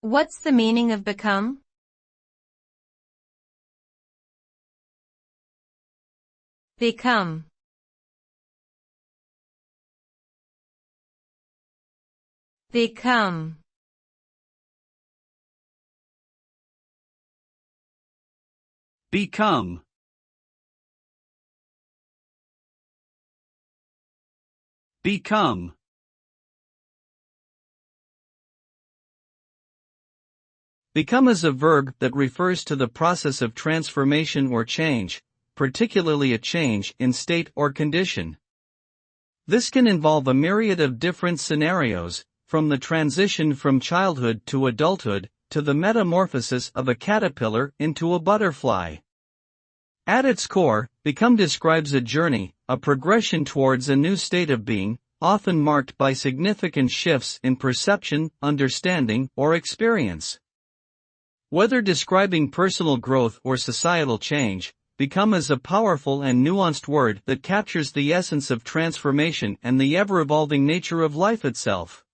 What's the meaning of become? Become. Become. Become. Become. Become is a verb that refers to the process of transformation or change, particularly a change in state or condition. This can involve a myriad of different scenarios, from the transition from childhood to adulthood, to the metamorphosis of a caterpillar into a butterfly. At its core, become describes a journey, a progression towards a new state of being, often marked by significant shifts in perception, understanding, or experience. Whether describing personal growth or societal change, become is a powerful and nuanced word that captures the essence of transformation and the ever-evolving nature of life itself.